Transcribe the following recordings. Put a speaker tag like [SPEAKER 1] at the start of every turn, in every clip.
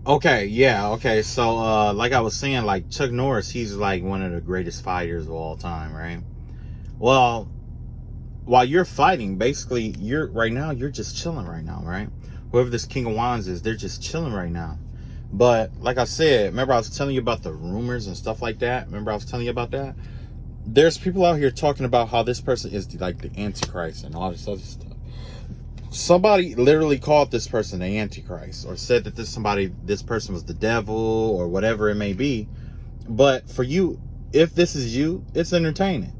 [SPEAKER 1] Okay, yeah, okay. So like I was saying, like Chuck Norris, he's like one of the greatest fighters of all time, right? Well, while you're fighting, basically you're right now, you're just chilling right now, right? Whoever this King of Wands is, they're just chilling right now. But like I said, remember I was telling you about the rumors and stuff like that? Remember I was telling you about that? There's people out here talking about how this person is like the Antichrist and all this other stuff. Somebody literally called this person the Antichrist, or said that this person was the devil, or whatever it may be. But for you, if this is you, it's entertaining.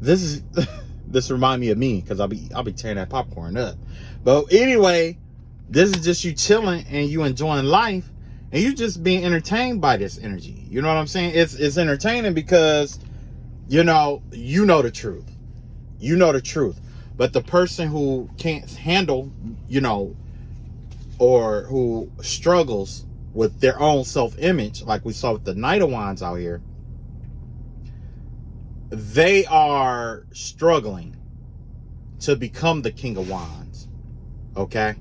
[SPEAKER 1] This is this remind me of me, because I'll be tearing that popcorn up. But anyway, this is just you chilling and you enjoying life, and you just being entertained by this energy. You know what I'm saying? It's entertaining because you know the truth. You know the truth. But the person who can't handle, or who struggles with their own self-image, like we saw with the Knight of Wands out here, they are struggling to become the King of Wands. Okay?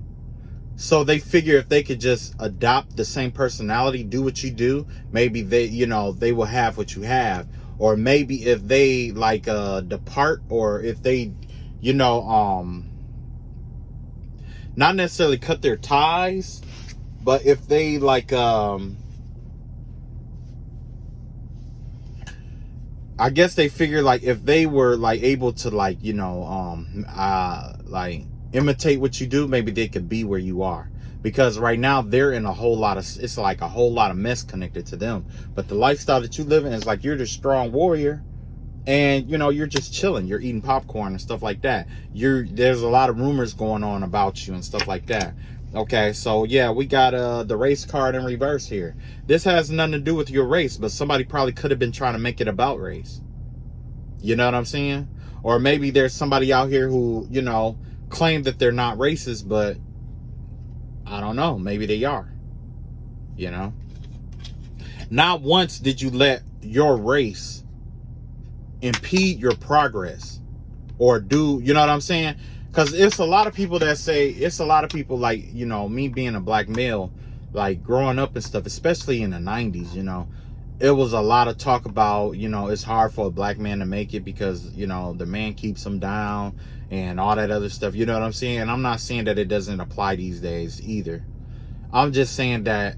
[SPEAKER 1] So they figure if they could just adopt the same personality, do what you do, maybe they will have what you have. Or maybe if they depart, or if they not necessarily cut their ties, but if they I guess they figure if they were able to imitate what you do, maybe they could be where you are. Because right now they're in a whole lot of mess connected to them. But the lifestyle that you live in is you're the strong warrior. And you're just chilling, you're eating popcorn and stuff like that. There's a lot of rumors going on about you and stuff like that. Okay, so yeah, we got the race card in reverse here. This has nothing to do with your race, but somebody probably could have been trying to make it about race. You know what I'm saying? Or maybe there's somebody out here who claim that they're not racist, but I don't know, maybe they are. Not once did you let your race impede your progress, or do you know what I'm saying? Because it's a lot of people that say, me being a black male, growing up and stuff, especially in the 90s, it was a lot of talk about, it's hard for a black man to make it because, the man keeps him down and all that other stuff. You know what I'm saying? And I'm not saying that it doesn't apply these days either. I'm just saying that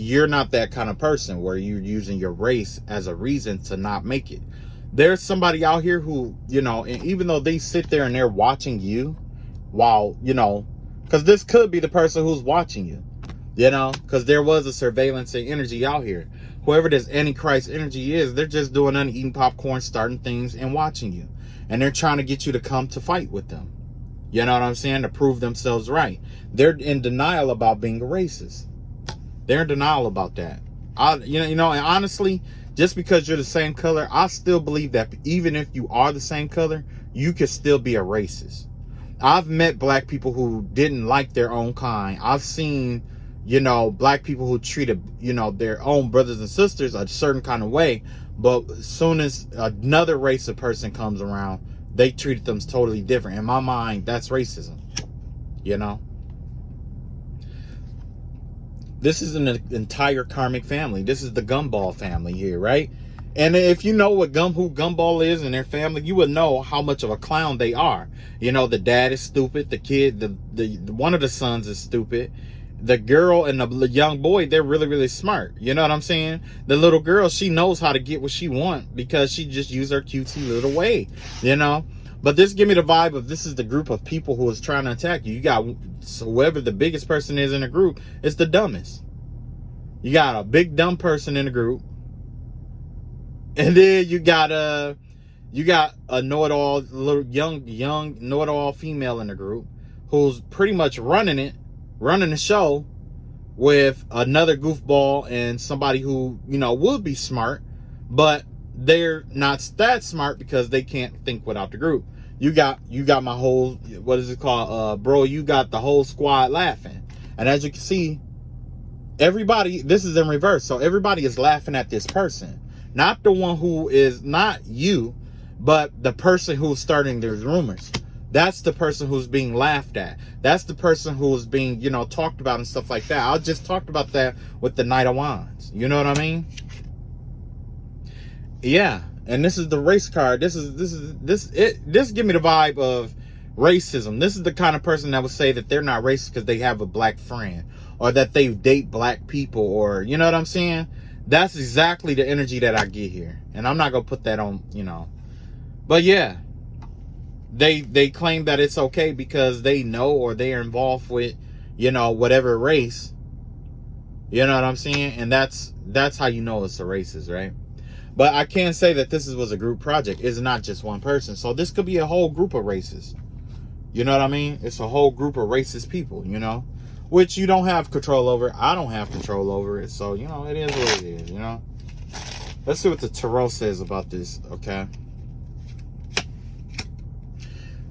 [SPEAKER 1] you're not that kind of person where you're using your race as a reason to not make it. There's somebody out here who, and even though they sit there and they're watching you while, because this could be the person who's watching you, because there was a surveillance energy out here. Whoever this Antichrist energy is, they're just doing nothing, eating popcorn, starting things, and watching you. And they're trying to get you to come to fight with them. You know what I'm saying? To prove themselves right. They're in denial about being a racist. They're in denial about that. And honestly, just because you're the same color, I still believe that even if you are the same color, you could still be a racist. I've met black people who didn't like their own kind. I've seen, black people who treated, their own brothers and sisters a certain kind of way. But as soon as another race of person comes around, they treated them totally different. In my mind, that's racism. This is an entire karmic family. This is the Gumball family here, right? And if you know who Gumball is and their family, you would know how much of a clown they are. The dad is stupid. The kid, the one of the sons is stupid. The girl and the young boy, they're really, really smart. You know what I'm saying? The little girl, she knows how to get what she wants because she just used her cutesy little way, But this give me the vibe of this is the group of people who is trying to attack you. You got whoever the biggest person is in the group, it's the dumbest. You got a big dumb person in the group. And then you got a know-it-all, little young know-it-all female in the group who's pretty much running the show with another goofball and somebody who, would be smart, but they're not that smart because they can't think without the group. You got my whole, what is it called? Bro, you got the whole squad laughing. And as you can see, everybody, this is in reverse. So everybody is laughing at this person. Not the one who is not you, but the person who's starting these rumors. That's the person who's being laughed at. That's the person who's being, you know, talked about and stuff like that. I just talked about that with the Knight of Wands. You know what I mean? Yeah. And this is the race card. This give me the vibe of racism. This is the kind of person that would say that they're not racist because they have a black friend, or that they date black people, or, you know what I'm saying? That's exactly the energy that I get here. And I'm not going to put that on, you know. But yeah, they claim that it's okay because they know, or they are involved with, you know, whatever race. You know what I'm saying? And that's how you know it's a racist, right? But I can't say that this was a group project. It's not just one person. So this could be a whole group of racists. You know what I mean? It's a whole group of racist people, you know, which you don't have control over. I don't have control over it. So, you know, it is what it is, you know. Let's see what the Tarot says about this, okay?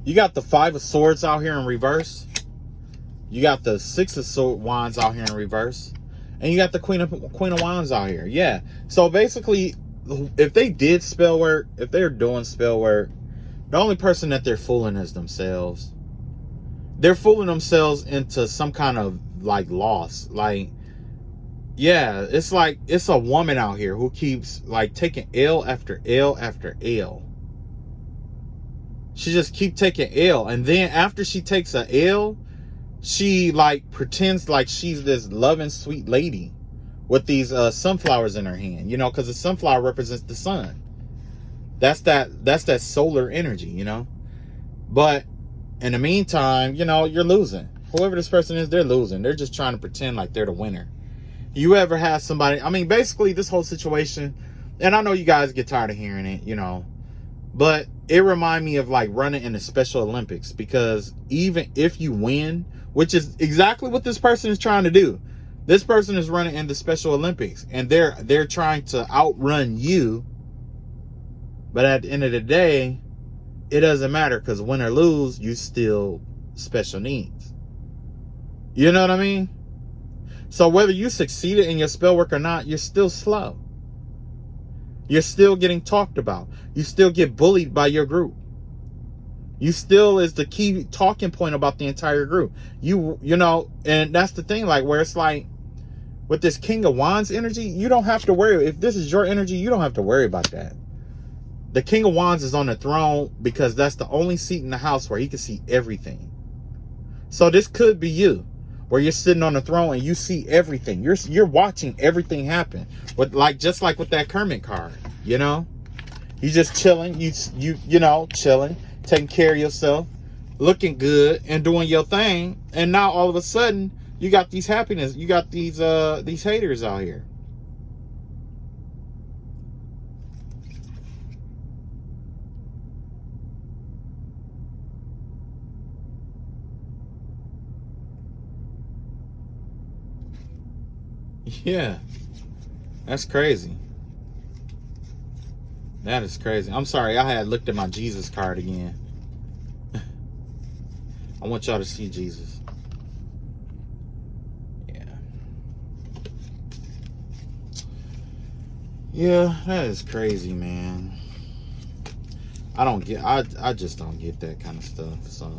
[SPEAKER 1] You got the Five of Swords out here in reverse. You got the Six of Wands out here in reverse. And you got the Queen of Wands out here. Yeah. So basically, if they did spell work, if they're doing spell work, the only person that they're fooling is themselves. They're fooling themselves into some kind of like loss. Like, yeah, it's like it's a woman out here who keeps like taking L after L after L. She just keep taking L, and then after she takes a L, she like pretends like she's this loving sweet lady with these sunflowers in her hand, you know, because the sunflower represents the sun. That's that solar energy, you know. But in the meantime, you know, you're losing. Whoever this person is, they're losing. They're just trying to pretend like they're the winner. You ever have somebody, I mean, basically this whole situation, and I know you guys get tired of hearing it, you know, but it reminds me of like running in the Special Olympics, because even if you win, which is exactly what this person is trying to do. This person is running in the Special Olympics, and they're trying to outrun you. But at the end of the day, it doesn't matter, because win or lose, you still special needs. You know what I mean? So whether you succeeded in your spell work or not, you're still slow. You're still getting talked about. You still get bullied by your group. You still is the key talking point about the entire group. You know, and that's the thing, like, where it's like with this King of Wands energy, you don't have to worry. If this is your energy, you don't have to worry about that. The King of Wands is on the throne because that's the only seat in the house where he can see everything. So this could be you, where you're sitting on the throne and you see everything. You're watching everything happen. But like, just like with that Kermit card, you know, you just chilling, you know, chilling, taking care of yourself, looking good and doing your thing. And now all of a sudden you got these happiness, you got these haters out here. Yeah, that's crazy. That is crazy. I'm sorry, I had looked at my Jesus card again. I want y'all to see Jesus. Yeah. Yeah, that is crazy, man. I just don't get that kind of stuff. So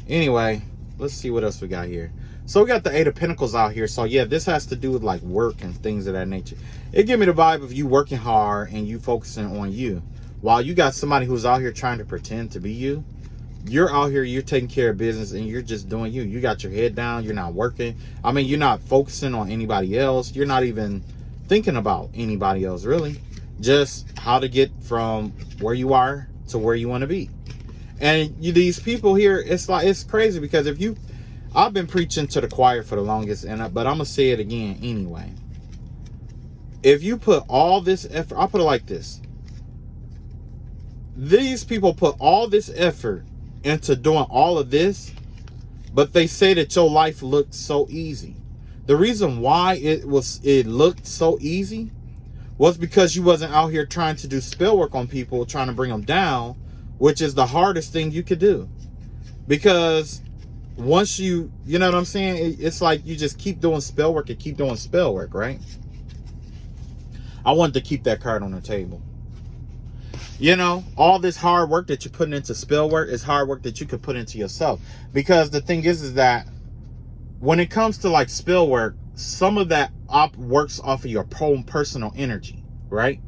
[SPEAKER 1] anyway, let's see what else we got here. So we got the Eight of Pentacles out here. So yeah, this has to do with like work and things of that nature. It give me the vibe of you working hard and you focusing on you. While you got somebody who's out here trying to pretend to be you, you're out here, you're taking care of business and you're just doing you. You got your head down, you're not working. I mean, you're not focusing on anybody else. You're not even thinking about anybody else, really. Just how to get from where you are to where you want to be. And these people here, it's like, it's crazy, because if you, I've been preaching to the choir for the longest, but I'm going to say it again anyway. If you put all this effort, I'll put it like this. These people put all this effort into doing all of this, but they say that your life looked so easy. The reason why it looked so easy was because you wasn't out here trying to do spell work on people, trying to bring them down, which is the hardest thing you could do. Because once you know what I'm saying? It's like you just keep doing spell work and keep doing spell work, right? I wanted to keep that card on the table. You know, all this hard work that you're putting into spell work is hard work that you could put into yourself. Because the thing is that when it comes to like spell work, some of that works off of your own personal energy, right?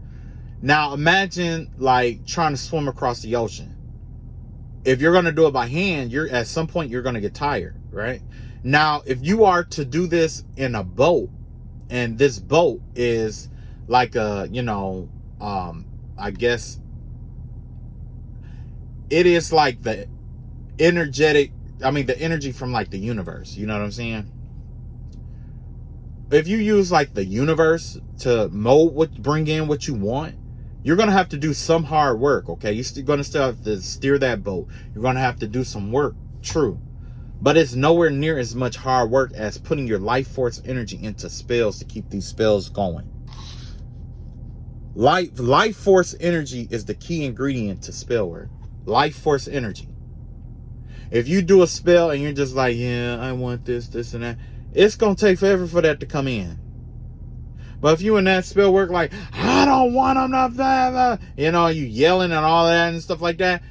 [SPEAKER 1] Now imagine like trying to swim across the ocean. If you're going to do it by hand, you're at some point you're going to get tired, right? Now, if you are to do this in a boat, and this boat is like a, you know, I guess it is like the energetic, I mean, the energy from like the universe, you know what I'm saying? If you use like the universe to bring in what you want, you're going to have to do some hard work, okay? You're going to still have to steer that boat. You're going to have to do some work, true. But it's nowhere near as much hard work as putting your life force energy into spells to keep these spells going. Life force energy is the key ingredient to spell work. Life force energy. If you do a spell and you're just like, yeah, I want this, this, and that, it's going to take forever for that to come in. But if you in that spell work like, I don't want them, not that, you know, you yelling and all that and stuff like that,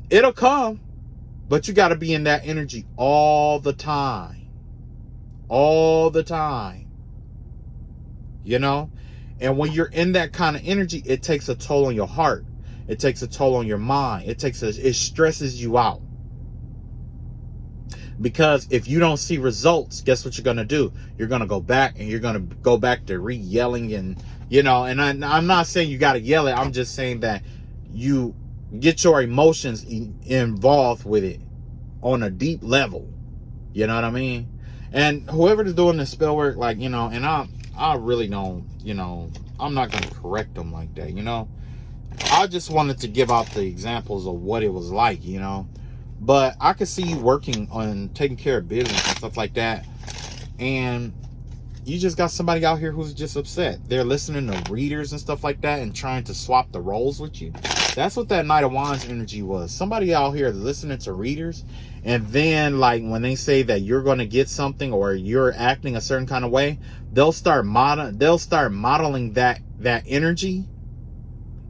[SPEAKER 1] it'll come. But you got to be in that energy all the time. All the time. You know? And when you're in that kind of energy, it takes a toll on your heart. It takes a toll on your mind. It stresses you out. Because if you don't see results, guess what you're going to do? You're going to go back and you're going to go back to re-yelling and, you know, and I'm not saying you got to yell it. I'm just saying that you get your emotions involved with it on a deep level. You know what I mean? And whoever is doing this spell work, like, you know, and I really don't, you know, I'm not going to correct them like that, you know? I just wanted to give out the examples of what it was like, you know? But I could see you working on taking care of business and stuff like that. And you just got somebody out here who's just upset. They're listening to readers and stuff like that and trying to swap the roles with you. That's what that Knight of Wands energy was. Somebody out here listening to readers. And then like when they say that you're going to get something or you're acting a certain kind of way, they'll start modeling that energy.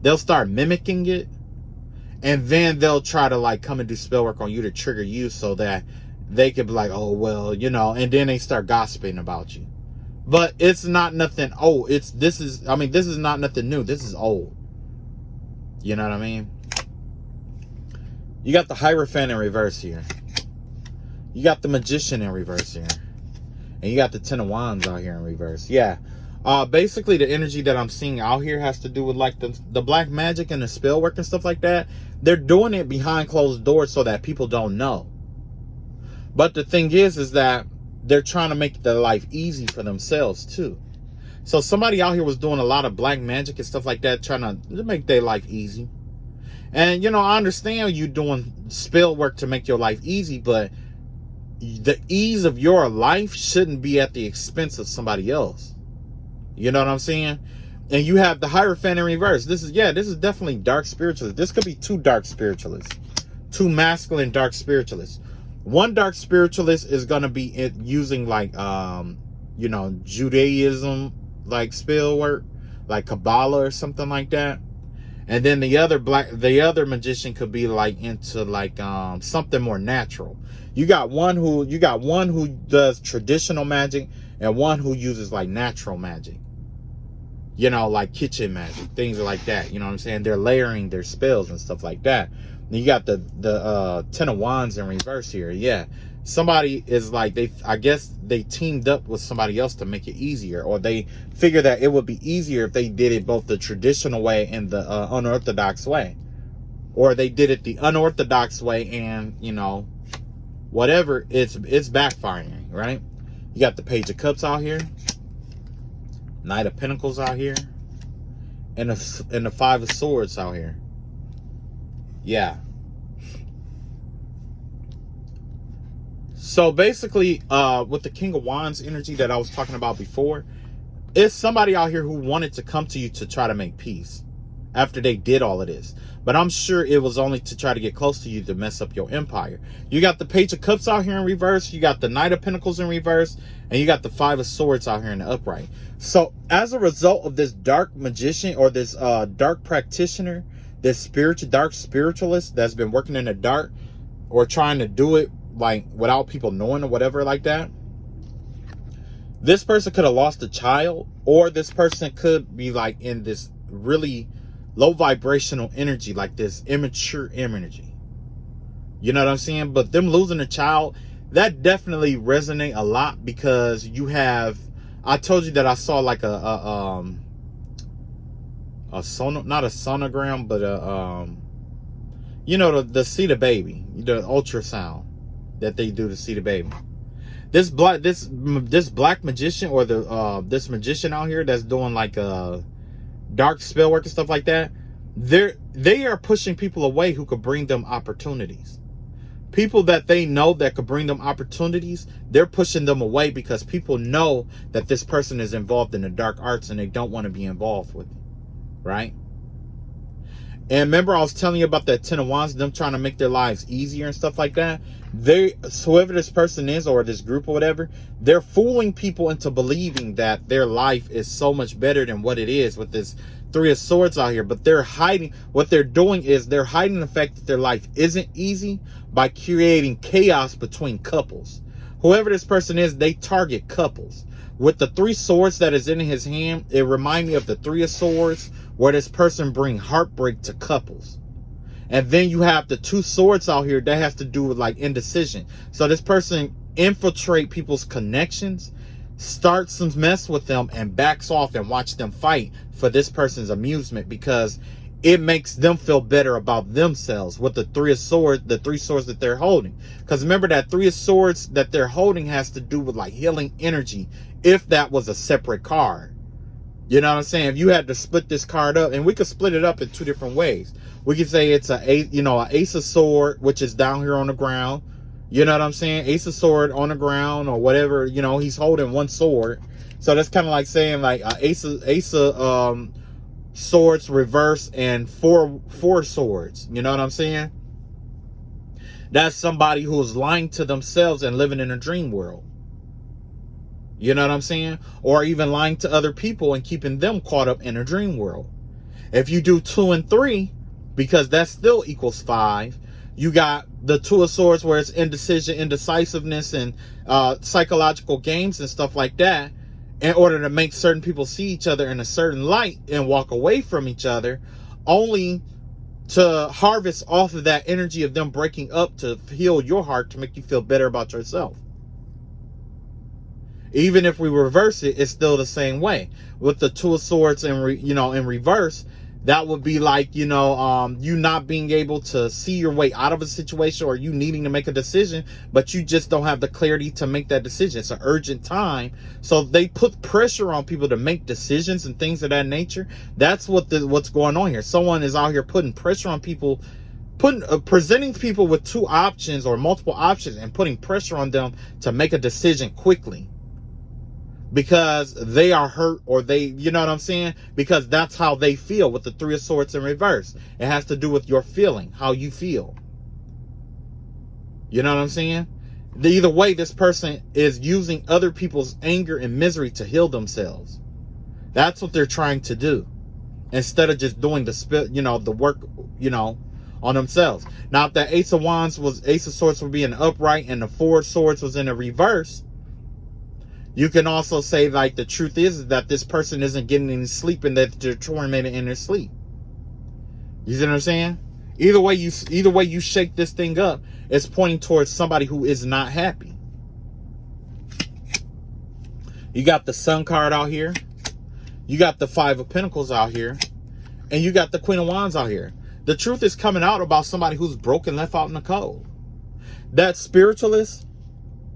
[SPEAKER 1] They'll start mimicking it. And then they'll try to like come and do spell work on you to trigger you so that they could be like, oh, well, you know, and then they start gossiping about you. But it's not nothing. Oh, this is not nothing new. This is old. You know what I mean? You got the Hierophant in reverse here. You got the Magician in reverse here. And you got the Ten of Wands out here in reverse. Yeah. Basically, the energy that I'm seeing out here has to do with like the black magic and the spell work and stuff like that. They're doing it behind closed doors so that people don't know. But the thing is that they're trying to make their life easy for themselves too. So somebody out here was doing a lot of black magic and stuff like that, trying to make their life easy. And, you know, I understand you doing spell work to make your life easy, but the ease of your life shouldn't be at the expense of somebody else. You know what I'm saying? And you have the Hierophant in reverse. This is definitely dark spiritualists. This could be two dark spiritualists. Two masculine dark spiritualists. One dark spiritualist is going to be using like, you know, Judaism, like spell work, like Kabbalah or something like that. And then the other magician could be like into like, something more natural. You got one who does traditional magic and one who uses like natural magic. You know, like kitchen magic, things like that. You know what I'm saying? They're layering their spells and stuff like that. And you got the Ten of Wands in reverse here. Yeah. Somebody is like, I guess they teamed up with somebody else to make it easier, or they figure that it would be easier if they did it both the traditional way and the unorthodox way. Or they did it the unorthodox way and, you know, whatever, it's backfiring, right? You got the Page of Cups out here. Knight of Pentacles out here. And the Five of Swords out here. Yeah. So basically, with the King of Wands energy that I was talking about before, it's somebody out here who wanted to come to you to try to make peace after they did all of this. But I'm sure it was only to try to get close to you to mess up your empire. You got the Page of Cups out here in reverse. You got the Knight of Pentacles in reverse. And you got the Five of Swords out here in the upright. So as a result of this dark magician or this dark practitioner, this dark spiritualist that's been working in the dark or trying to do it like without people knowing or whatever like that. This person could have lost a child, or this person could be like in this really low vibrational energy, like this immature energy. You know what I'm saying? But them losing a child, that definitely resonate a lot, because you have, I told you that I saw like not a sonogram, but to see the baby, the ultrasound that they do to see the baby. This black magician, or this magician out here that's doing like dark spell work and stuff like that, they are pushing people away who could bring them opportunities. People that they know that could bring them opportunities, they're pushing them away because people know that this person is involved in the dark arts and they don't want to be involved with it, right? And remember I was telling you about that Ten of Wands, them trying to make their lives easier and stuff like that. Whoever this person is, or this group or whatever, they're fooling people into believing that their life is so much better than what it is with this Three of Swords out here. But they're hiding, what they're doing is they're hiding the fact that their life isn't easy by creating chaos between couples. Whoever this person is, they target couples. With the Three Swords that is in his hand, it reminds me of the Three of Swords, where this person bring heartbreak to couples. And then you have the Two Swords out here that has to do with like indecision. So this person infiltrate people's connections, starts some mess with them, and backs off and watch them fight for this person's amusement, because it makes them feel better about themselves with the Three Swords that they're holding. Because remember, that Three of Swords that they're holding has to do with like healing energy, if that was a separate card. You know what I'm saying? If you had to split this card up, and we could split it up in two different ways. We could say it's an Ace of Sword, which is down here on the ground. You know what I'm saying? Ace of Sword on the ground, or whatever. You know, he's holding one sword. So that's kind of like saying like Ace of Swords reverse and four swords. You know what I'm saying? That's somebody who's lying to themselves and living in a dream world. You know what I'm saying? Or even lying to other people and keeping them caught up in a dream world. If you do 2 and 3, because that still equals 5, you got the Two of Swords, where it's indecision, indecisiveness, and psychological games and stuff like that, in order to make certain people see each other in a certain light and walk away from each other, only to harvest off of that energy of them breaking up to heal your heart, to make you feel better about yourself. Even if we reverse it, it's still the same way. With the Two of Swords in reverse, that would be like, you not being able to see your way out of a situation, or you needing to make a decision, but you just don't have the clarity to make that decision. It's an urgent time. So they put pressure on people to make decisions and things of that nature. That's what's going on here. Someone is out here putting pressure on people, presenting people with two options or multiple options, and putting pressure on them to make a decision quickly. Because they are hurt, or you know what I'm saying? Because that's how they feel with the Three of Swords in reverse. It has to do with your feeling, how you feel. You know what I'm saying? Either way, this person is using other people's anger and misery to heal themselves. That's what they're trying to do, instead of just doing the work, on themselves. Now, if that Ace of Swords would be in the upright, and the Four of Swords was in the reverse, you can also say, like, the truth is that this person isn't getting any sleep, and that they're tormented in their sleep. You see what I'm saying? Either way you shake this thing up, it's pointing towards somebody who is not happy. You got the Sun card out here. You got the Five of Pentacles out here. And you got the Queen of Wands out here. The truth is coming out about somebody who's broken, left out in the cold. That spiritualist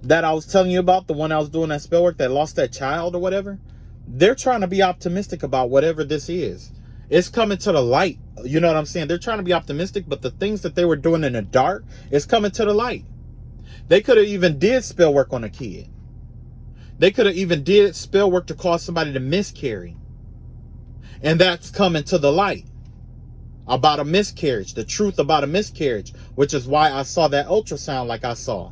[SPEAKER 1] that I was telling you about, the one I was doing that spell work, that lost that child or whatever, they're trying to be optimistic about whatever this is. It's coming to the light. You know what I'm saying? They're trying to be optimistic, but the things that they were doing in the dark is coming to the light. They could have even did spell work on a kid. They could have even did spell work to cause somebody to miscarry. And that's coming to the light. About a miscarriage. The truth about a miscarriage. Which is why I saw that ultrasound like I saw.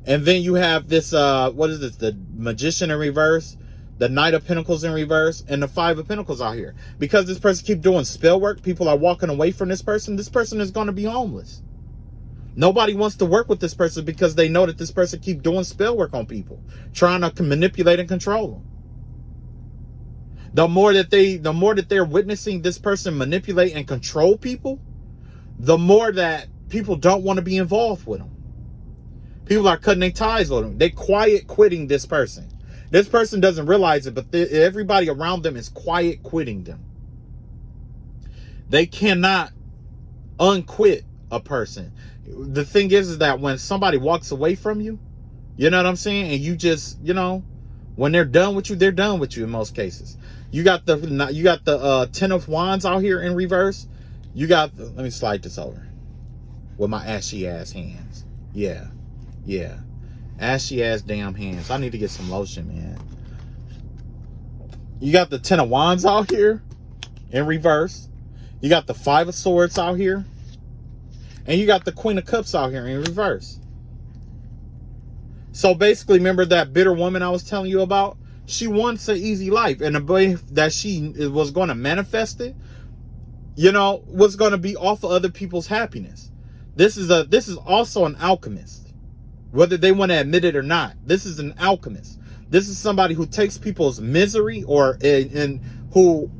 [SPEAKER 1] And then you have this, what is this? The Magician in reverse. the Knight of Pentacles in reverse, and the Five of Pentacles out here. Because this person keep doing spell work, people are walking away from this person. This person is going to be homeless. Nobody wants to work with this person because they know that this person keep doing spell work on people, trying to manipulate and control them. The more that they're witnessing this person manipulate and control people, the more that people don't want to be involved with them. People are cutting their ties with them. They quiet quitting this person. This person doesn't realize it, but everybody around them is quiet quitting them. They cannot unquit a person. The thing is that when somebody walks away from you, you know what I'm saying? And you just, when they're done with you, they're done with you in most cases. You got the Ten of Wands out here in reverse. Let me slide this over with my ashy ass hands. Yeah. Ashy ass damn hands. I need to get some lotion, man. You got the Ten of Wands out here in reverse. You got the Five of Swords out here. And you got the Queen of Cups out here in reverse. So basically, remember that bitter woman I was telling you about? She wants an easy life. And the way that she was going to manifest it, was going to be off of other people's happiness. This is also an alchemist. Whether they want to admit it or not. This is an alchemist. This is somebody who takes people's misery and who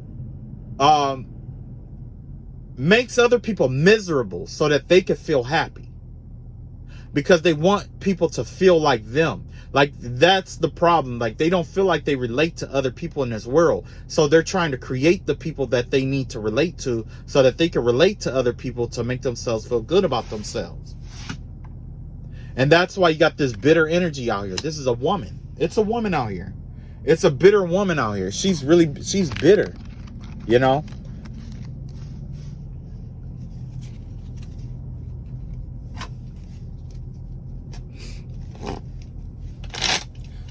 [SPEAKER 1] makes other people miserable so that they can feel happy, because they want people to feel like them. Like, that's the problem. Like, they don't feel like they relate to other people in this world, so they're trying to create the people that they need to relate to so that they can relate to other people to make themselves feel good about themselves. And that's why you got this bitter energy out here. This is a woman. It's a woman out here. It's a bitter woman out here. She's bitter,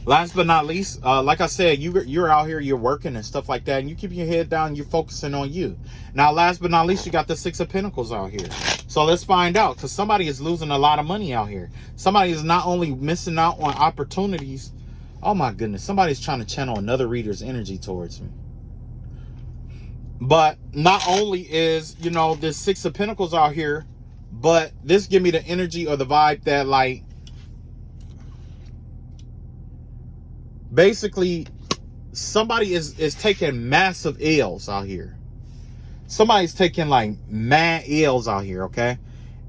[SPEAKER 1] Last but not least, like I said, you're out here, you're working and stuff like that, and you keep your head down, you're focusing on you. Now, last but not least, you got the Six of Pentacles out here. So let's find out, because somebody is losing a lot of money out here. Somebody is not only missing out on opportunities. Oh my goodness, somebody's trying to channel another reader's energy towards me. But not only is, this Six of Pentacles out here, but this give me the energy or the vibe that, like, basically, somebody is taking massive L's out here. Somebody's taking like mad L's out here, okay?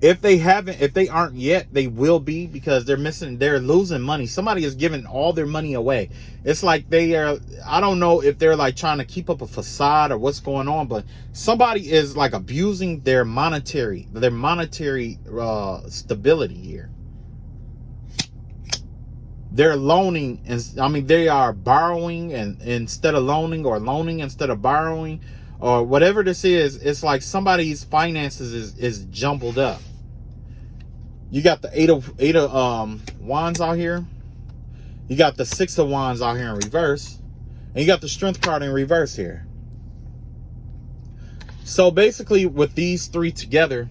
[SPEAKER 1] If they aren't yet, they will be, because they're losing money. Somebody is giving all their money away. It's like I don't know if they're like trying to keep up a facade or what's going on, but somebody is like abusing their monetary stability here. They're loaning, and they are borrowing and instead of loaning, or loaning instead of borrowing, or whatever this is. It's like somebody's finances is jumbled up. You got the eight of Wands out here. You got the Six of Wands out here in reverse, and you got the Strength card in reverse here. So basically, with these three together,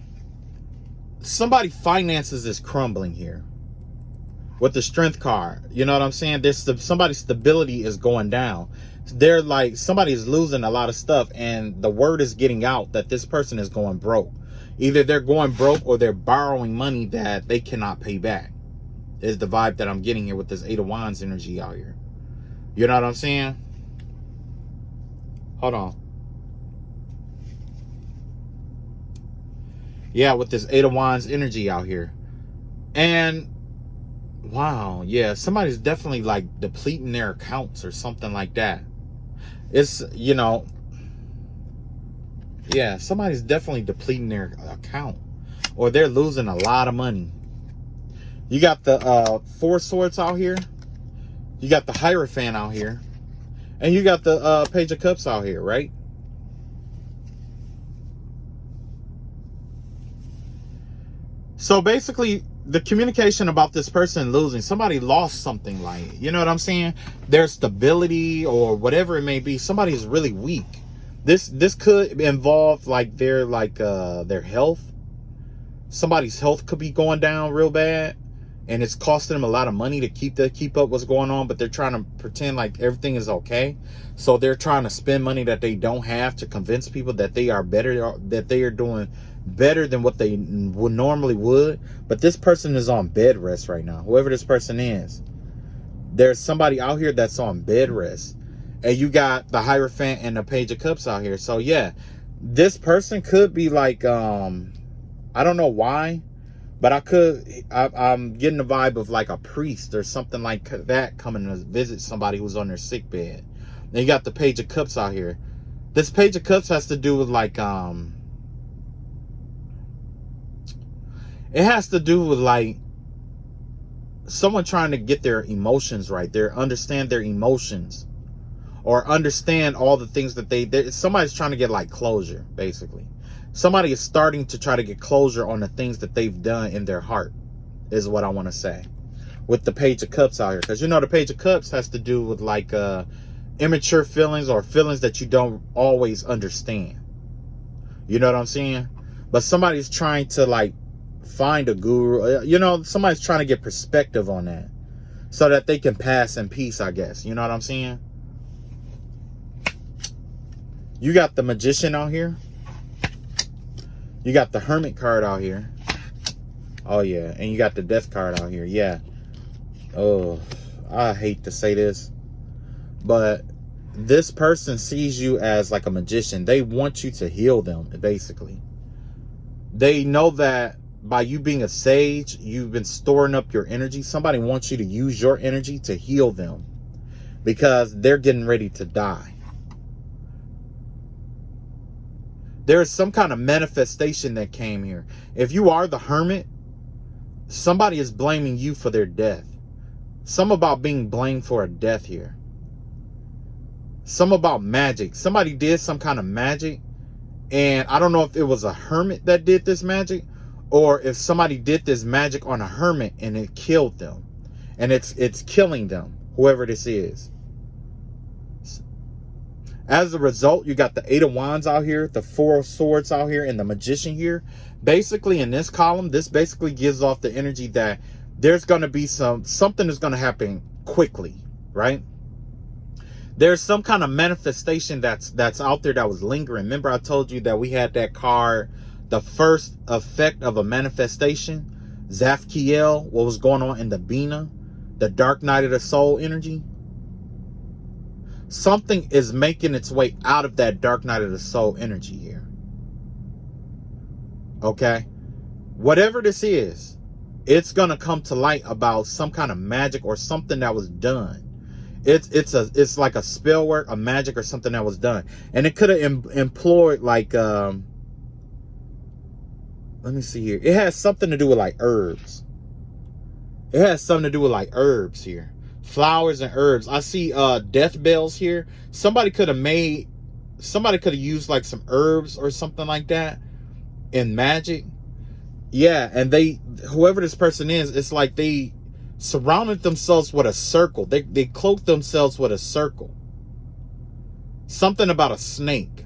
[SPEAKER 1] somebody's finances is crumbling here. With the Strength card, you know what I'm saying? Somebody's stability is going down. They're like, somebody's losing a lot of stuff, and the word is getting out that this person is going broke. Either they're going broke or they're borrowing money that they cannot pay back, is the vibe that I'm getting here with this Eight of Wands energy out here. You know what I'm saying? Hold on. Yeah, with this Eight of Wands energy out here. And wow, yeah, somebody's definitely like depleting their accounts or something like that. It's, yeah, somebody's definitely depleting their account, or they're losing a lot of money. You got the Four Swords out here. You got the Hierophant out here. And you got the Page of Cups out here, right? So basically, the communication about this person losing, somebody lost something, like, you know what I'm saying? Their stability or whatever it may be. Somebody is really weak. This could involve like their health. Somebody's health could be going down real bad. and it's costing them a lot of money to keep up what's going on, but they're trying to pretend like everything is okay. So they're trying to spend money that they don't have to convince people that they are better, that they are doing better than what they would normally would. But this person is on bed rest right now. Whoever this person is, there's somebody out here that's on bed rest. And you got the Hierophant and the Page of Cups out here. So yeah, this person could be like, I don't know why, but I'm getting the vibe of like a priest or something like that coming to visit somebody who's on their sick bed. Then you got the Page of Cups out here. This Page of Cups has to do with like, it has to do with like someone trying to get their emotions right. Understand their emotions, or understand all the things that somebody's trying to get like closure, basically. Somebody is starting to try to get closure on the things that they've done in their heart, is what I want to say. With the Page of Cups out here. Because, you know, the Page of Cups has to do with like immature feelings, or feelings that you don't always understand. You know what I'm saying? But somebody's trying to like find a guru. You know, somebody's trying to get perspective on that, so that they can pass in peace, I guess. You know what I'm saying? You got the Magician out here. You got the Hermit card out here. Oh, yeah. And you got the Death card out here. Yeah. Oh, I hate to say this, but this person sees you as like a magician. They want you to heal them, basically. They know that by you being a sage, you've been storing up your energy. Somebody wants you to use your energy to heal them, because they're getting ready to die. There is some kind of manifestation that came here. If you are the Hermit, somebody is blaming you for their death. Some about being blamed for a death here. Some about magic. Somebody did some kind of magic, and I don't know if it was a hermit that did this magic, or if somebody did this magic on a hermit and it killed them. And it's killing them, whoever this is. As a result, you got the Eight of Wands out here, the Four of Swords out here, and the Magician here. Basically, in this column, this basically gives off the energy that there's going to be something is going to happen quickly, right? There's some kind of manifestation that's out there that was lingering. Remember, I told you that we had that card, the first effect of a manifestation, Zafkiel, what was going on in the Bina, the Dark Night of the Soul energy. Something is making its way out of that Dark Night of the Soul energy here. Okay? Whatever this is, it's going to come to light about some kind of magic or something that was done. It's like a spell work, a magic, or something that was done. And it could have employed like, let me see here. It has something to do with like herbs. It has something to do with like herbs here. Flowers and herbs. I see death bells here. Somebody could have used like some herbs or something like that in magic. Yeah, and whoever this person is, it's like they surrounded themselves with a circle. They cloaked themselves with a circle. Something about a snake.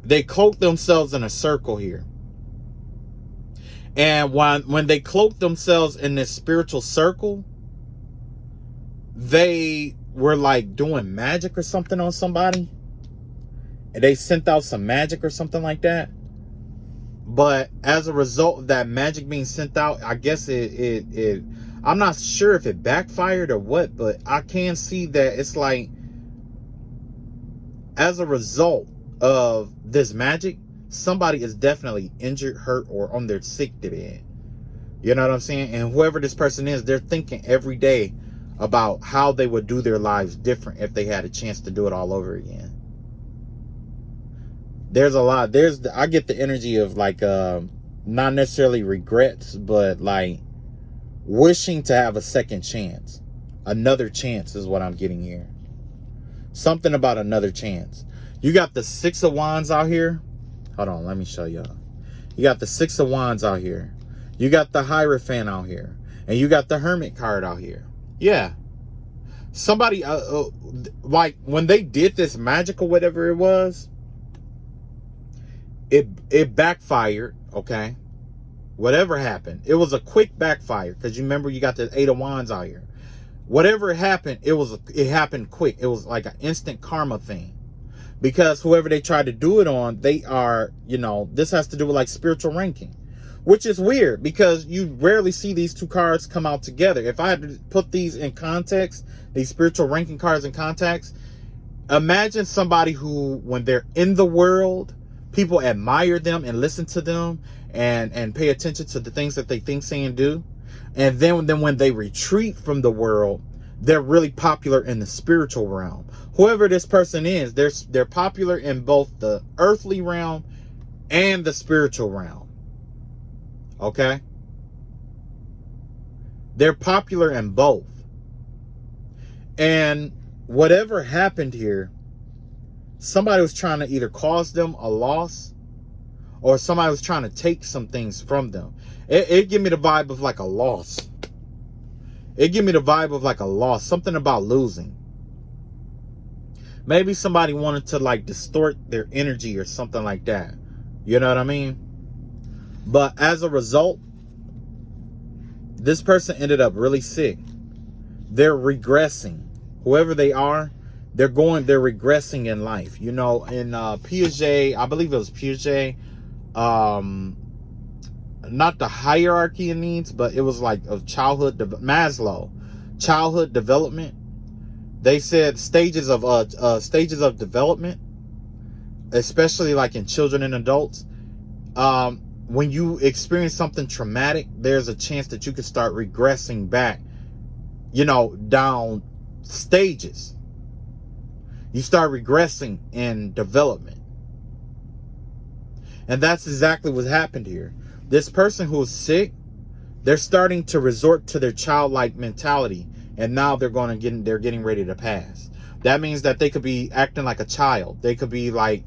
[SPEAKER 1] They cloaked themselves in a circle here. And when they cloaked themselves in this spiritual circle, they were like doing magic or something on somebody. And they sent out some magic or something like that. But as a result of that magic being sent out, I guess I'm not sure if it backfired or what, but I can see that it's like, as a result of this magic, somebody is definitely injured, hurt, or on their sick bed. You know what I'm saying? And whoever this person is, they're thinking every day about how they would do their lives different if they had a chance to do it all over again. There's a lot. I get the energy of like, not necessarily regrets, but like wishing to have a second chance. Another chance is what I'm getting here. Something about another chance. You got the Six of Wands out here. Hold on, let me show y'all. You got the Six of Wands out here. You got the Hierophant out here. And you got the Hermit card out here. Yeah. Somebody, like when they did this magic or whatever it was, it backfired, okay? Whatever happened, it was a quick backfire, because you remember you got the 8 of Wands out here. Whatever happened, it happened quick. It was like an instant karma thing, because whoever they tried to do it on, they are, this has to do with like spiritual ranking, which is weird because you rarely see these two cards come out together. If I had to put these in context, these spiritual ranking cards in context, imagine somebody who, when they're in the world, people admire them and listen to them and pay attention to the things that they think, say, and do. And then when they retreat from the world, they're really popular in the spiritual realm. Whoever this person is, they're popular in both the earthly realm and the spiritual realm. Okay? They're popular in both. And whatever happened here, somebody was trying to either cause them a loss, or somebody was trying to take some things from them. It give me the vibe of like a loss. It give me the vibe of like a loss. Something about losing. Maybe somebody wanted to like distort their energy or something like that. You know what I mean? But as a result, this person ended up really sick. They're regressing. Whoever they are, they're regressing in life. In Piaget, I believe it was Piaget, not the hierarchy of needs, but it was like of Maslow, childhood development. They said stages of development, especially like in children and adults. When you experience something traumatic, there's a chance that you could start regressing back, down stages. You start regressing in development. And that's exactly what happened here. This person who is sick, they're starting to resort to their childlike mentality, and now they're getting ready to pass. That means that they could be acting like a child. They could be like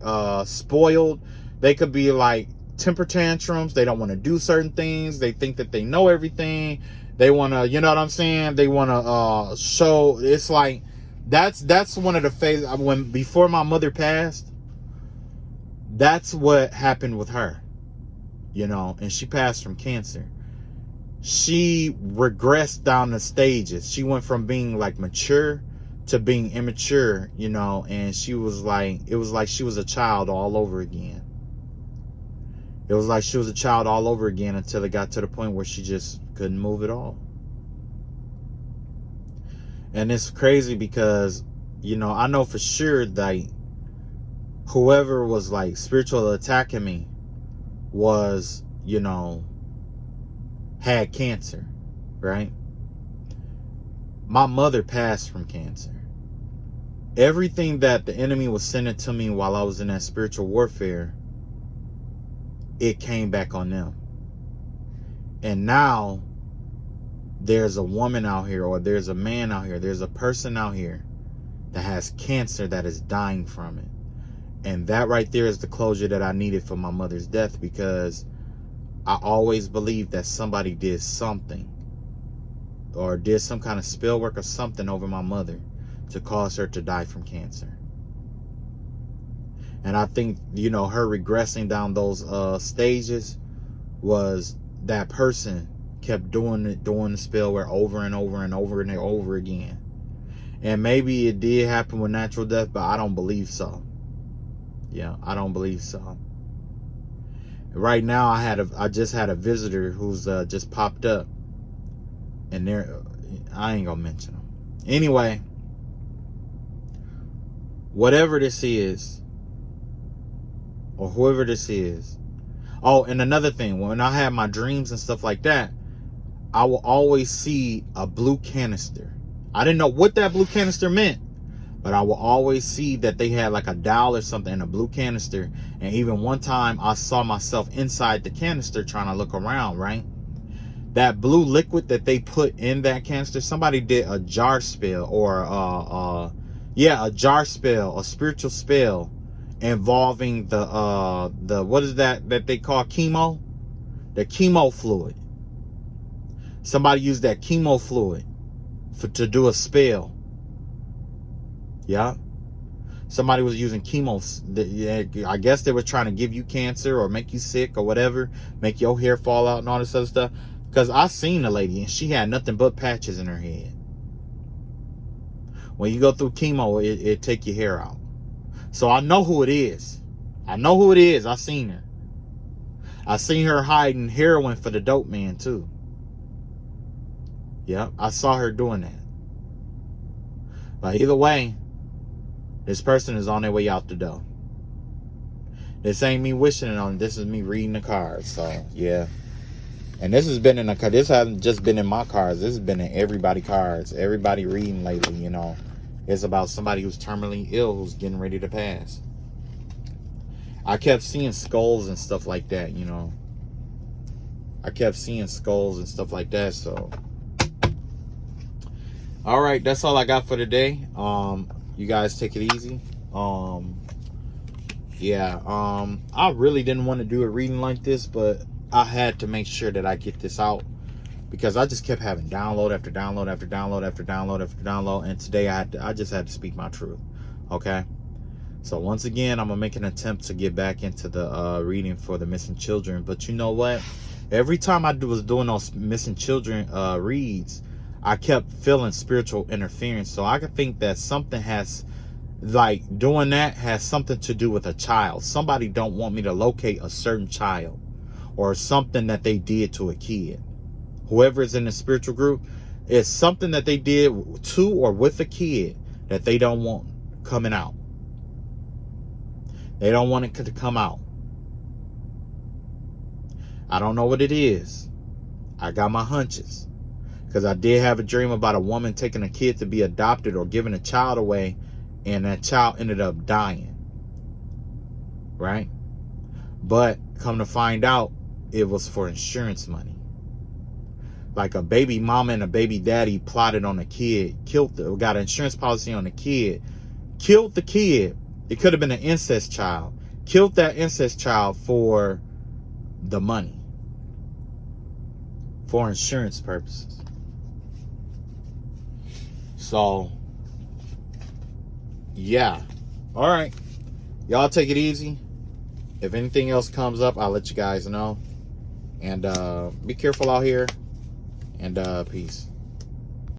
[SPEAKER 1] spoiled. They could be like temper tantrums. They don't want to do certain things. They think that they know everything. They want to, you know what I'm saying? They want to show. It's like that's one of the phases before my mother passed. That's what happened with her, and she passed from cancer. She regressed down the stages. She went from being like mature to being immature, and she was like, it was like she was a child all over again. It was like she was a child all over again until it got to the point where she just couldn't move at all. And it's crazy because, I know for sure that whoever was like spiritual attacking me was, had cancer, right? My mother passed from cancer. Everything that the enemy was sending to me while I was in that spiritual warfare, it came back on them. And now there's a woman out here, or there's a man out here, there's a person out here that has cancer that is dying from it. And that right there is the closure that I needed for my mother's death, because I always believed that somebody did something or did some kind of spell work or something over my mother to cause her to die from cancer. And I think, her regressing down those stages was that person kept doing the spell work over and over and over and over again. And maybe it did happen with natural death, but I don't believe so. Yeah, I don't believe so. Right now, I just had a visitor who's just popped up, and I ain't gonna mention them. Anyway, whatever this is, or whoever this is. Oh, and another thing, when I have my dreams and stuff like that, I will always see a blue canister. I didn't know what that blue canister meant, but I will always see that they had like a doll or something in a blue canister. And even one time I saw myself inside the canister trying to look around, right? That blue liquid that they put in that canister, somebody did a jar spell, or a jar spell, a spiritual spell involving the what is that they call chemo? The chemo fluid. Somebody used that chemo fluid to do a spell. Yeah. somebody was using chemo. I guess they were trying to give you cancer or make you sick or whatever, make your hair fall out and all this other stuff. Because I seen a lady and she had nothing but patches in her head. When you go through chemo, it take your hair out. So I know who it is. I know who it is. I seen her. I seen her hiding heroin for the dope man too. Yep, I saw her doing that. But either way, this person is on their way out the door. This ain't me wishing it on. This is me reading the cards. So yeah. And this has been in a card. This hasn't just been in my cards. This has been in everybody's cards. Everybody reading lately, you know. It's about somebody who's terminally ill, who's getting ready to pass. I kept seeing skulls and stuff like that, you know. I kept seeing skulls and stuff like that, so. All right, that's all I got for today. You guys take it easy. I really didn't want to do a reading like this, but I had to make sure that I get this out because I just kept having download after download after download after download after download, and today I just had to speak my truth. Okay, so once again, I'm gonna make an attempt to get back into the reading for the missing children. But you know what? Every time I was doing those missing children reads, I kept feeling spiritual interference. So I could think that something has, like, doing that has something to do with a child. Somebody don't want me to locate a certain child or something that they did to a kid. Whoever is in the spiritual group, it's something that they did to or with a kid that they don't want coming out. They don't want it to come out. I don't know what it is. I got my hunches. Because I did have a dream about a woman taking a kid to be adopted or giving a child away, and that child ended up dying. Right? But come to find out, it was for insurance money. Like a baby mama and a baby daddy plotted on a kid, got an insurance policy on the kid, killed the kid. It could have been an incest child. Killed that incest child for the money. For insurance purposes. So, yeah. All right. Y'all take it easy. If anything else comes up, I'll let you guys know. And be careful out here. And peace.